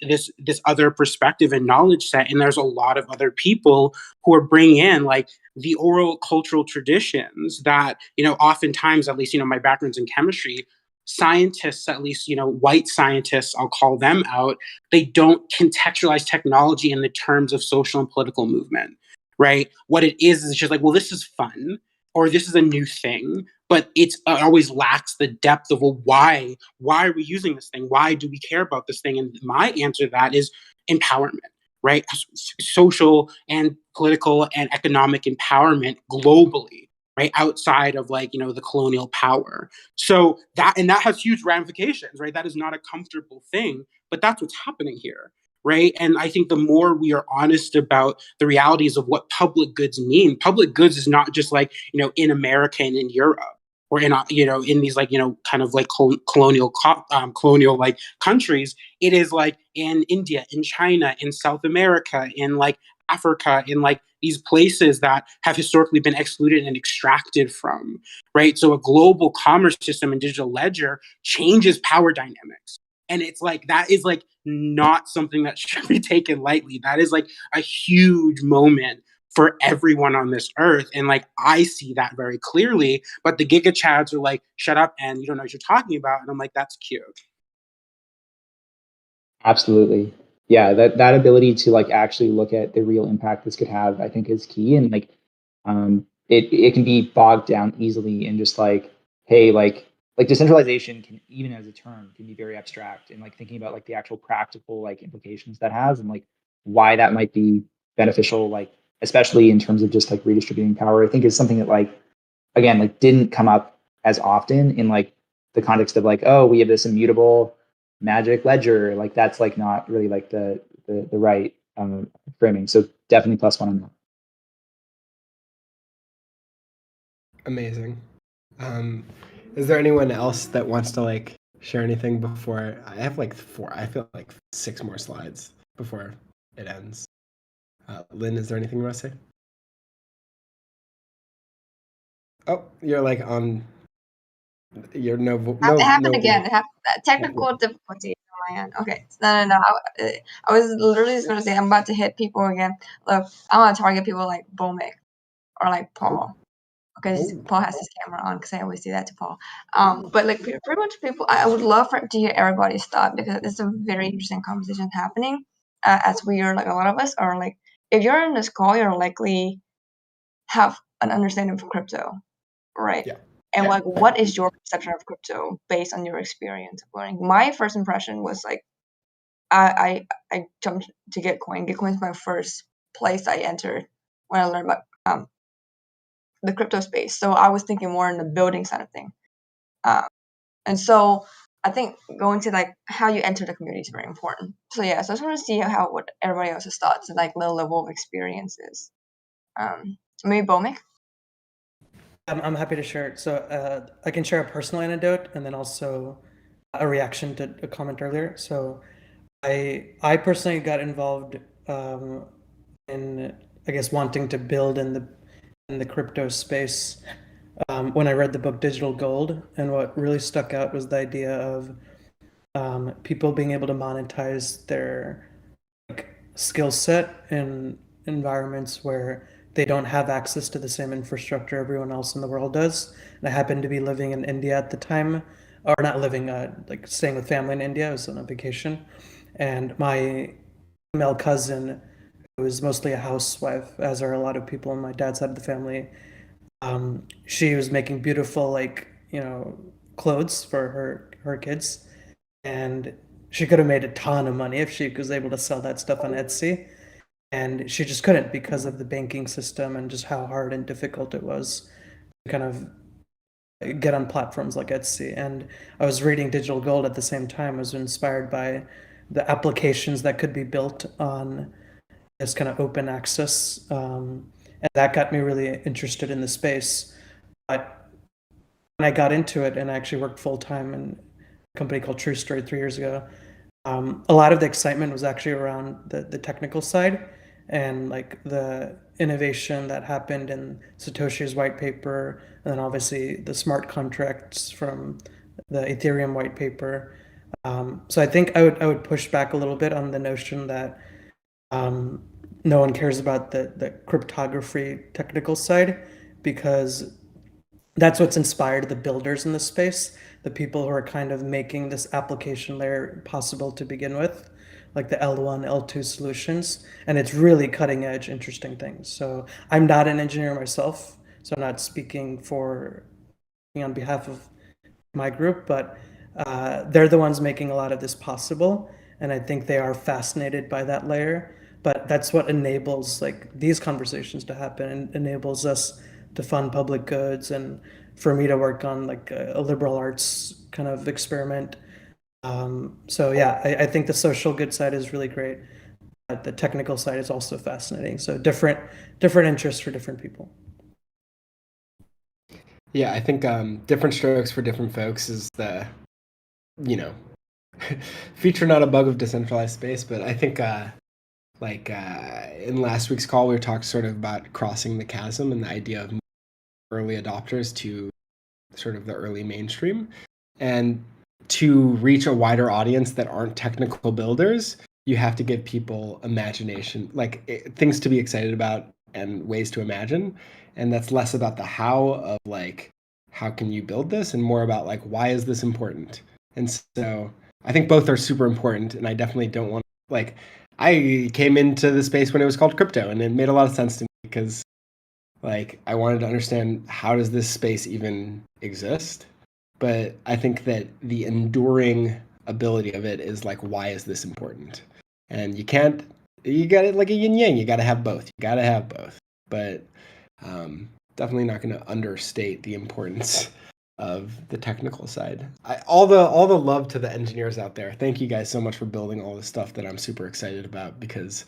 other perspective and knowledge set, and there's a lot of other people who are bringing in like the oral cultural traditions that oftentimes, at least my background's in chemistry, scientists, at least white scientists, I'll call them out, they don't contextualize technology in the terms of social and political movement, right? What it is just like, well, this is fun, or this is a new thing, but it's always lacks the depth of, well, why are we using this thing? Why do we care about this thing? And my answer to that is empowerment, right? Social and political and economic empowerment globally, right? Outside of like, the colonial power. So that has huge ramifications, right? That is not a comfortable thing, but that's what's happening here, right? And I think the more we are honest about the realities of what public goods mean, public goods is not just like, in America and in Europe, or in in these like kind of like colonial like countries. It is like in India, in China, in South America, in like Africa, in like these places that have historically been excluded and extracted from, right? So a global commerce system and digital ledger changes power dynamics. And it's like, that is like not something that should be taken lightly. That is like a huge moment for everyone on this earth. And like, I see that very clearly, but the Giga Chads are like, shut up and you don't know what you're talking about. And I'm like, that's cute. Absolutely. Yeah, that ability to like actually look at the real impact this could have, I think is key. And like it can be bogged down easily in just like, hey, like decentralization can, even as a term, can be very abstract, and like thinking about like the actual practical like implications that has, and like why that might be beneficial, like especially in terms of just like redistributing power, I think is something that like again like didn't come up as often in like the context of like, oh, we have this immutable magic ledger. Like that's like not really like the right framing. So definitely +1 on that. Amazing. Is there anyone else that wants to like share anything before I have like I feel like 6 more slides before it ends? Lynn, is there anything you want to say? Oh, you're like on. You're no. It happened no, again. It happened. Technical difficulty on my end. Okay. No. I was literally just gonna say I'm about to hit people again. Look, I want to target people like Bomic or like Paul. Okay, Paul has his camera on because I always do that to Paul. But like pretty much people, I would love to hear everybody's thought, because it's a very interesting conversation happening. As we are like, a lot of us are like, if you're in this call, you're likely have an understanding of crypto, right? Yeah. And like, what is your perception of crypto based on your experience of learning? My first impression was like, I jumped to Gitcoin. Gitcoin is my first place I entered when I learned about the crypto space. So I was thinking more in the building side of thing. And so I think going to like how you enter the community is very important. So yeah, so I just want to see what everybody else's thoughts and like the level of experiences. Maybe Bomic? I'm happy to share. So I can share a personal anecdote and then also a reaction to a comment earlier. So I personally got involved in, I guess, wanting to build in the crypto space when I read the book Digital Gold. And what really stuck out was the idea of people being able to monetize their skill set in environments where they don't have access to the same infrastructure everyone else in the world does. And I happened to be living in India at the time, or not living, like staying with family in India. I was on a vacation, and my female cousin, who is mostly a housewife, as are a lot of people on my dad's side of the family, she was making beautiful, like, clothes for her kids, and she could have made a ton of money if she was able to sell that stuff on Etsy, and she just couldn't because of the banking system and just how hard and difficult it was to kind of get on platforms like Etsy. And I was reading Digital Gold at the same time. I was inspired by the applications that could be built on this kind of open access, and that got me really interested in the space. But when I got into it and I actually worked full time in a company called True Story 3 years ago, a lot of the excitement was actually around the technical side and like the innovation that happened in Satoshi's white paper, and then obviously the smart contracts from the Ethereum white paper. So I think I would push back a little bit on the notion that no one cares about the cryptography technical side, because that's what's inspired the builders in this space, the people who are kind of making this application layer possible to begin with, like the L1, L2 solutions. And it's really cutting edge, interesting things. So I'm not an engineer myself, so I'm not speaking on behalf of my group, but they're the ones making a lot of this possible. And I think they are fascinated by that layer. But that's what enables like these conversations to happen and enables us to fund public goods, and for me to work on like a liberal arts kind of experiment. So yeah, I think the social good side is really great. But the technical side is also fascinating. So different interests for different people. Yeah, I think different strokes for different folks is the, you know, feature not a bug of decentralized space. But I think in last week's call, we were talking sort of about crossing the chasm and the idea of early adopters to sort of the early mainstream. And to reach a wider audience that aren't technical builders, you have to give people imagination, things to be excited about and ways to imagine. And that's less about the how of like, how can you build this, and more about like, why is this important? And so I think both are super important. And I definitely don't want, like, I came into the space when it was called crypto, and it made a lot of sense to me because like I wanted to understand, how does this space even exist? But I think that the enduring ability of it is like, why is this important? And you got it like a yin yang. You got to have both. But definitely not going to understate the importance of the technical side. All the love to the engineers out there. Thank you guys so much for building all this stuff that I'm super excited about, because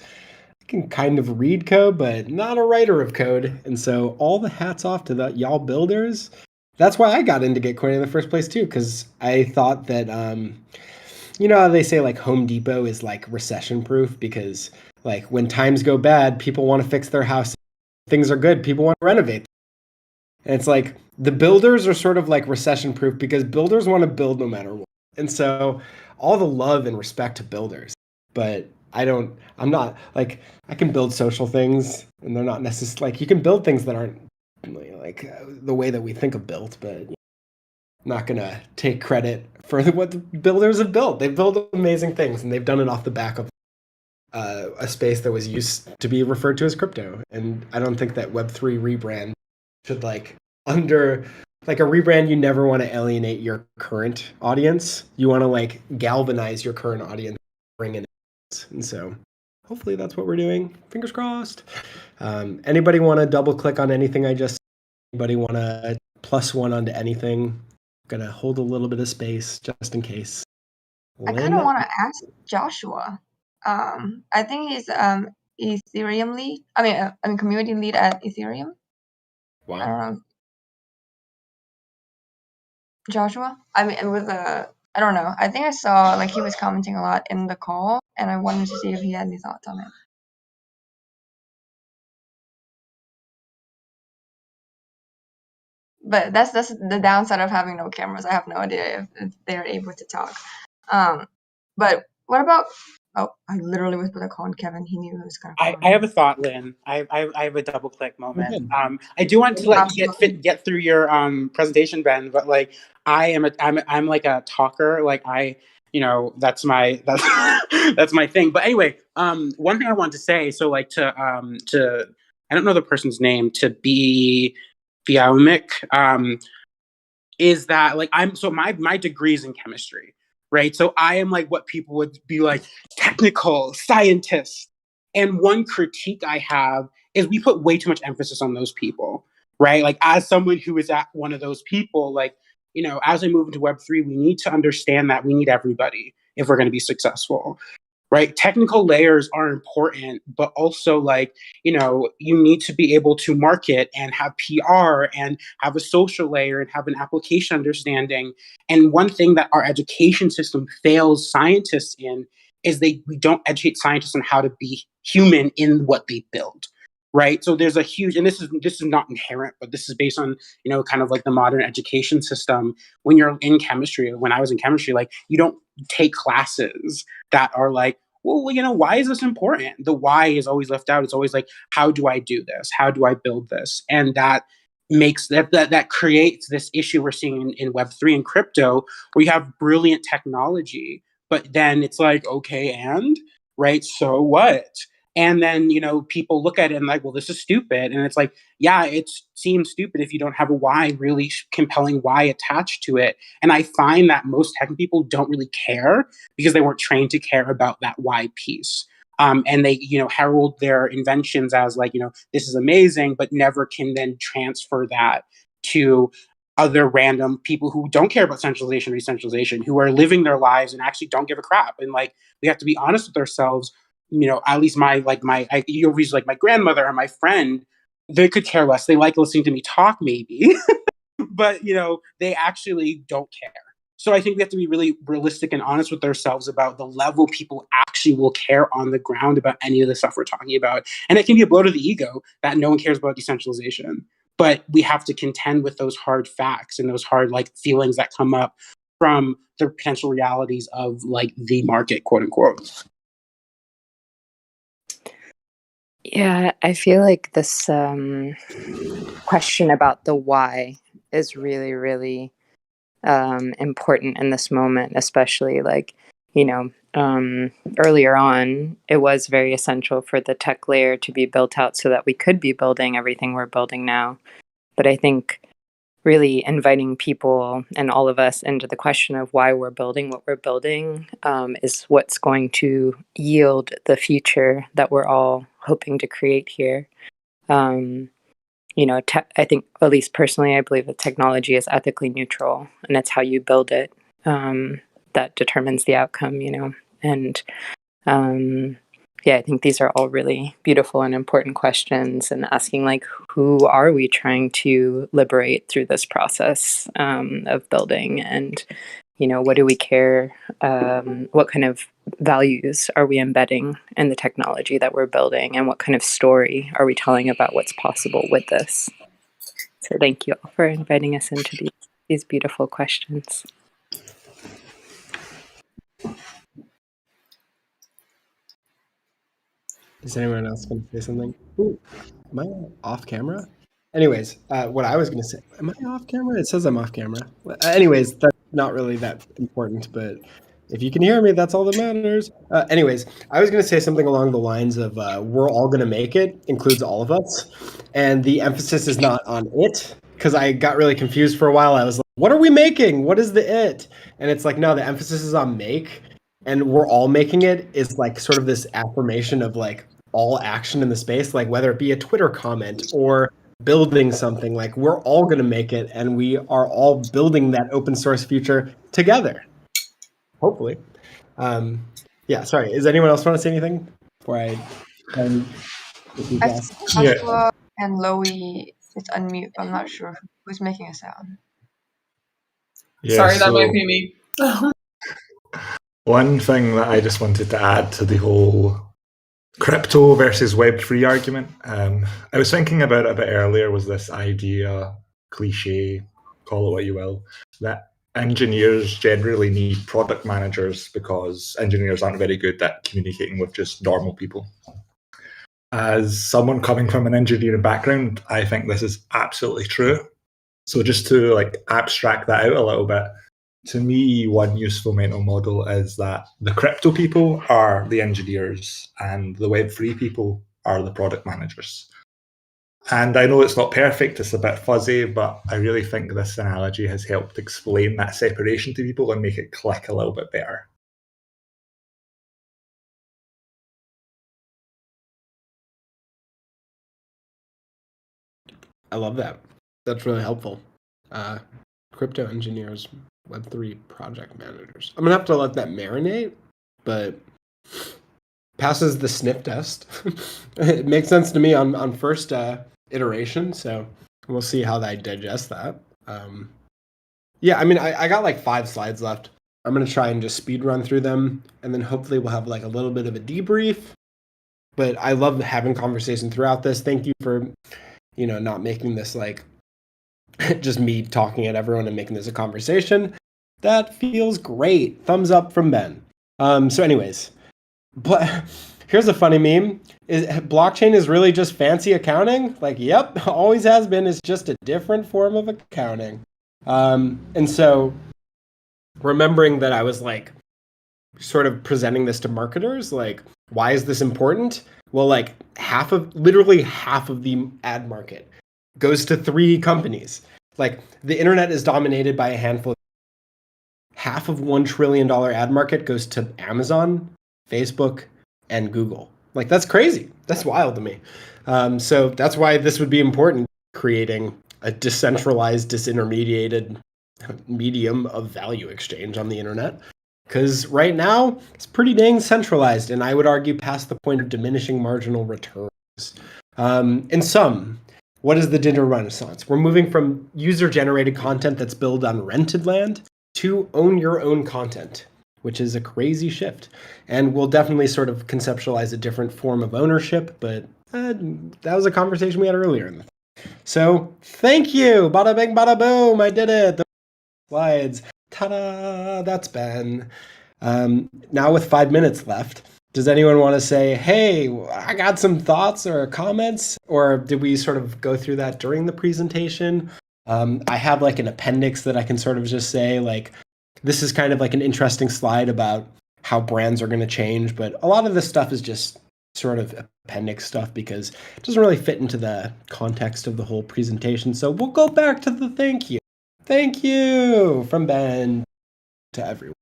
I can kind of read code, but not a writer of code. And so all the hats off to y'all builders. That's why I got into Gitcoin in the first place too, because I thought that how they say like Home Depot is like recession proof, because like when times go bad, people want to fix their house. Things are good, people want to renovate. And it's like the builders are sort of like recession proof because builders want to build no matter what. And so all the love and respect to builders. But I'm not like, I can build social things, and they're not necessarily like, you can build things that aren't like the way that we think of built, but I'm not going to take credit for what the builders have built. They've built amazing things, and they've done it off the back of a space that was used to be referred to as crypto. And I don't think that Web3 rebrand should under a rebrand. You never want to alienate your current audience. You want to galvanize your current audience, bring in. And so hopefully that's what we're doing. Fingers crossed. Anybody want to double click on anything I just said? Anybody want to +1 onto anything? I'm gonna hold a little bit of space just in case. I kind of want to ask Joshua. I think he's Ethereum lead. I mean, community lead at Ethereum. Wow. I don't know. Joshua? I mean, I don't know. I think I saw he was commenting a lot in the call, and I wanted to see if he had any thoughts on it. But that's the downside of having no cameras. I have no idea if they're able to talk. But what about? Oh, I literally whispered a call on Kevin. He knew it was gonna call. I have a thought, Lynn. I have a double click moment. good. I do want to let you Absolutely. get through your presentation, Ben. But like, I'm like a talker. Like that's my that's my thing. But anyway, one thing I wanted to say. So like to I don't know the person's name, to be Biaumic, is that like my degree's in chemistry, right? So I am like what people would be like technical scientist. And one critique I have is we put way too much emphasis on those people, right? Like as someone who is at one of those people, like, as we move into Web3, we need to understand that we need everybody if we're going to be successful, right? Technical layers are important, but also like, you need to be able to market and have PR and have a social layer and have an application understanding. And one thing that our education system fails scientists in is we don't educate scientists on how to be human in what they build. Right. So there's a huge, and this is not inherent, but this is based on, kind of like the modern education system. When you're in chemistry, when I was in chemistry, like you don't take classes that are like, well, why is this important? The why is always left out. It's always like, how do I do this? How do I build this? And that makes that creates this issue we're seeing in Web3 and crypto, where you have brilliant technology, but then it's like, okay, and right, so what? And then, people look at it and like, well, this is stupid. And it's like, yeah, it seems stupid if you don't have a why, really compelling why attached to it. And I find that most tech people don't really care because they weren't trained to care about that why piece. And they, herald their inventions as like, this is amazing, but never can then transfer that to other random people who don't care about centralization or decentralization, who are living their lives and actually don't give a crap. And like, we have to be honest with ourselves. At least my grandmother or my friend, they could care less. They like listening to me talk maybe, but they actually don't care. So I think we have to be really realistic and honest with ourselves about the level people actually will care on the ground about any of the stuff we're talking about. And it can be a blow to the ego that no one cares about decentralization, but we have to contend with those hard facts and those hard like feelings that come up from the potential realities of like the market, quote unquote. Yeah, I feel like this question about the why is really, really important in this moment, especially like, earlier on, it was very essential for the tech layer to be built out so that we could be building everything we're building now. But I think really inviting people and all of us into the question of why we're building what we're building is what's going to yield the future that we're all hoping to create here. I think, at least personally, I believe that technology is ethically neutral, and it's how you build it that determines the outcome, And I think these are all really beautiful and important questions, and asking like, who are we trying to liberate through this process of building? And, what do we care? What kind of values are we embedding in the technology that we're building? And what kind of story are we telling about what's possible with this? So thank you all for inviting us into these beautiful questions. Is anyone else going to say something? Ooh, am I off camera? Anyways, what I was going to say, am I off camera? It says I'm off camera. Anyways, that's not really that important, but if you can hear me, that's all that matters. Anyways, I was going to say something along the lines of we're all going to make it, includes all of us. And the emphasis is not on it, because I got really confused for a while. I was like, what are we making? What is the it? And it's like, no, the emphasis is on make. And we're all making it is like sort of this affirmation of like all action in the space, like whether it be a Twitter comment or building something, like we're all going to make it, and we are all building that open source future together. Hopefully. Sorry. Does anyone else want to say anything before I Joshua and Loey is unmute. I'm not sure who's making a sound. Yeah, sorry, that might be me. One thing that I just wanted to add to the whole crypto versus Web3 argument, I was thinking about it a bit earlier, was this idea, cliche, call it what you will, that engineers generally need product managers because engineers aren't very good at communicating with just normal people. As someone coming from an engineering background, I think this is absolutely true. So just to like abstract that out a little bit, to me, one useful mental model is that the crypto people are the engineers and the Web3 people are the product managers. And I know it's not perfect, it's a bit fuzzy, but I really think this analogy has helped explain that separation to people and make it click a little bit better. I love that. That's really helpful. Crypto engineers, Web3 project managers. I'm gonna have to let that marinate, but passes the sniff test. It makes sense to me on first iteration, so we'll see how I digest that. Yeah, I mean, I got like 5 slides left. I'm gonna try and just speed run through them, and then hopefully we'll have like a little bit of a debrief. But I love having conversation throughout this. Thank you for, not making this like just me talking at everyone and making this a conversation. That feels great. Thumbs up from Ben. So anyways, but here's a funny meme. Blockchain is really just fancy accounting? Like, yep, always has been. It's just a different form of accounting. And so remembering that I was like sort of presenting this to marketers, like, why is this important? Well, like literally half of the ad market goes to 3 companies. Like the internet is dominated by a handful. Half of $1 trillion ad market goes to Amazon, Facebook, and Google. Like that's crazy. That's wild to me. So that's why this would be important, creating a decentralized, disintermediated medium of value exchange on the internet. Because right now, it's pretty dang centralized, and I would argue past the point of diminishing marginal returns. In sum, what is the digital renaissance? We're moving from user-generated content that's built on rented land to own your own content, which is a crazy shift. And we'll definitely sort of conceptualize a different form of ownership, but that was a conversation we had earlier. So thank you. Bada bing, bada boom. I did it. The slides. Ta-da! That's Ben. Now with 5 minutes left, does anyone want to say, hey, I got some thoughts or comments? Or did we sort of go through that during the presentation? I have like an appendix that I can sort of just say, like, this is kind of like an interesting slide about how brands are going to change. But a lot of this stuff is just sort of appendix stuff because it doesn't really fit into the context of the whole presentation. So we'll go back to the thank you. Thank you from Ben to everyone.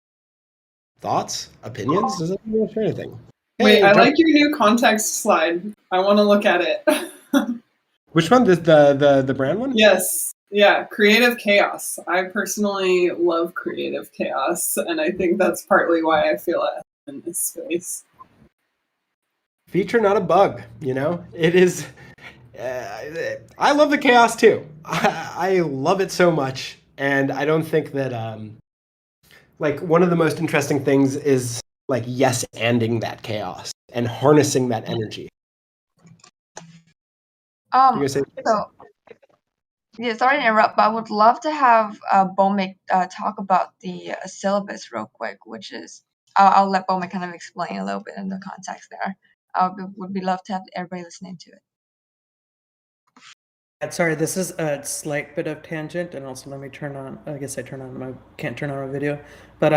Thoughts? Opinions? Does anyone want to share anything? Wait, I like your new context slide. I want to look at it. Which one? The brand one? Yes. Yeah, creative chaos. I personally love creative chaos, and I think that's partly why I feel it in this space. Feature, not a bug, It is... I love the chaos too. I love it so much, and I don't think that like one of the most interesting things is like yes-anding that chaos and harnessing that energy. Yeah, sorry to interrupt, but I would love to have Bomik talk about the syllabus real quick, which is I'll let Bomik kind of explain a little bit in the context there. Would be love to have everybody listening to it. Sorry, this is a slight bit of tangent, and also let me turn on, I can't turn on my video, but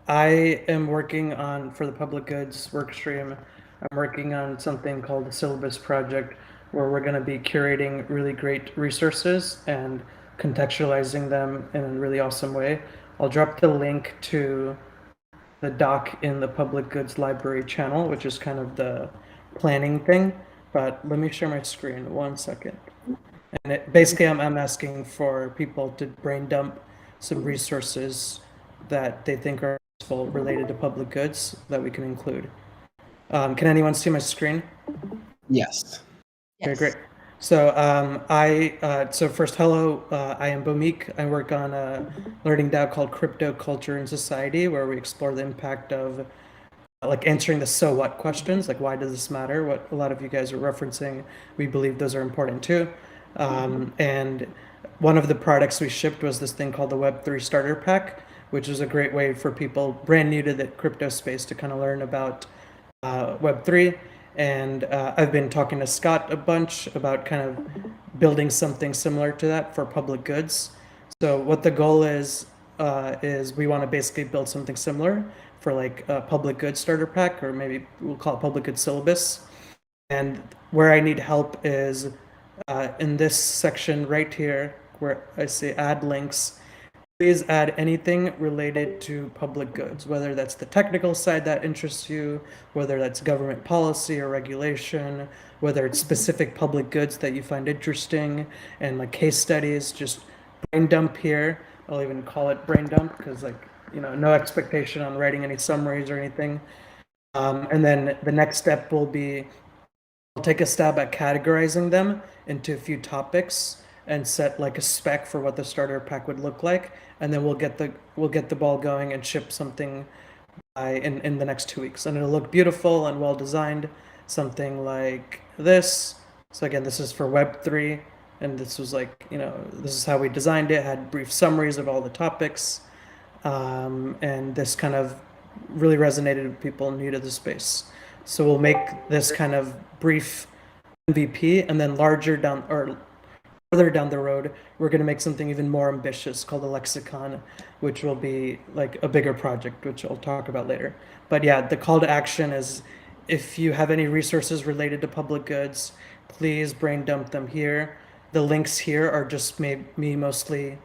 I am working on, for the public goods work stream, I'm working on something called the syllabus project, where we're going to be curating really great resources and contextualizing them in a really awesome way. I'll drop the link to the doc in the public goods library channel, which is kind of the planning thing, but let me share my screen 1 second. And basically, I'm asking for people to brain dump some resources that they think are useful related to public goods that we can include. Can anyone see my screen? Yes. Okay, great. So so first, hello, I am Bomik. I work on a learning DAO called Crypto Culture and Society, where we explore the impact of like answering the so what questions, like why does this matter? What a lot of you guys are referencing, we believe those are important too. And one of the products we shipped was this thing called the Web3 Starter Pack, which is a great way for people brand new to the crypto space to kind of learn about Web3. And I've been talking to Scott a bunch about kind of building something similar to that for public goods. So what the goal is we want to basically build something similar for like a public goods starter pack, or maybe we'll call it public goods syllabus. And where I need help is in this section right here, where I say add links. Please add anything related to public goods, whether that's the technical side that interests you, whether that's government policy or regulation, whether it's specific public goods that you find interesting, and like case studies. Just brain dump here. I'll even call it brain dump because, like, no expectation on writing any summaries or anything. And then the next step will be I'll take a stab at categorizing them into a few topics and set like a spec for what the starter pack would look like, and then we'll get the ball going and ship something in the next 2 weeks, and it'll look beautiful and well designed, something like this. So again, this is for Web3, and this was like, this is how we designed it. Had brief summaries of all the topics, and this kind of really resonated with people new to the space. So we'll make this kind of brief MVP, and then further down the road, we're going to make something even more ambitious called a lexicon, which will be like a bigger project, which I'll talk about later. But yeah, the call to action is, if you have any resources related to public goods, please brain dump them here. The links here are just me mostly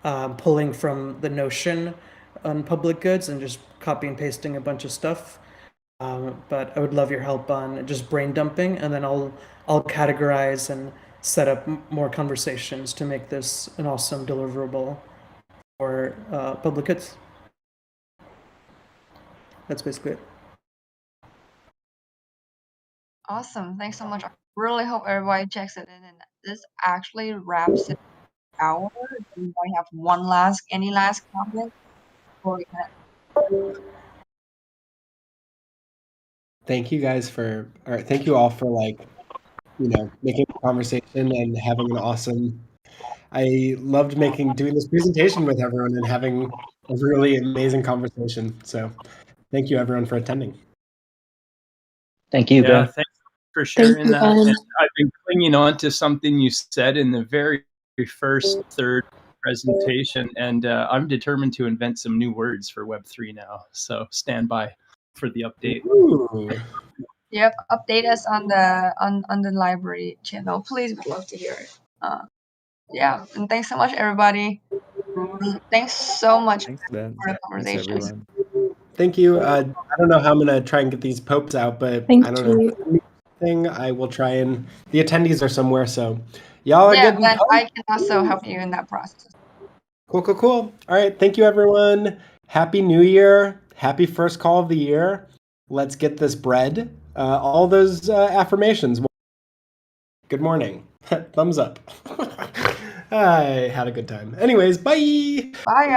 pulling from the Notion on public goods and just copy and pasting a bunch of stuff. But I would love your help on just brain dumping, and then I'll categorize and set up more conversations to make this an awesome deliverable for public goods. That's basically it. Awesome. Thanks so much. I really hope everybody checks it in. And this actually wraps it hour. Do you have any last comment? Thank you thank you all for making a conversation and having an awesome. I loved doing this presentation with everyone and having a really amazing conversation. So thank you everyone for attending. Thank you, Ben. Thanks for sharing that. And I've been clinging on to something you said in the very first third presentation, and I'm determined to invent some new words for Web3 now. So stand by for the update. Ooh. Yep, update us on the library channel, please. We'd love to hear it. Yeah, and thanks so much, everybody. Thanks so much Thanks, Ben. for the conversations. Thank you. I don't know how I'm gonna try and get these popes out, but Thank I don't you. know. I will try, and the attendees are somewhere, so y'all are good. But I can also help you in that process. Cool. All right, thank you everyone. Happy New Year. Happy first call of the year. Let's get this bread. All those affirmations. Good morning. Thumbs up. I had a good time. Anyways, bye. Bye, guys.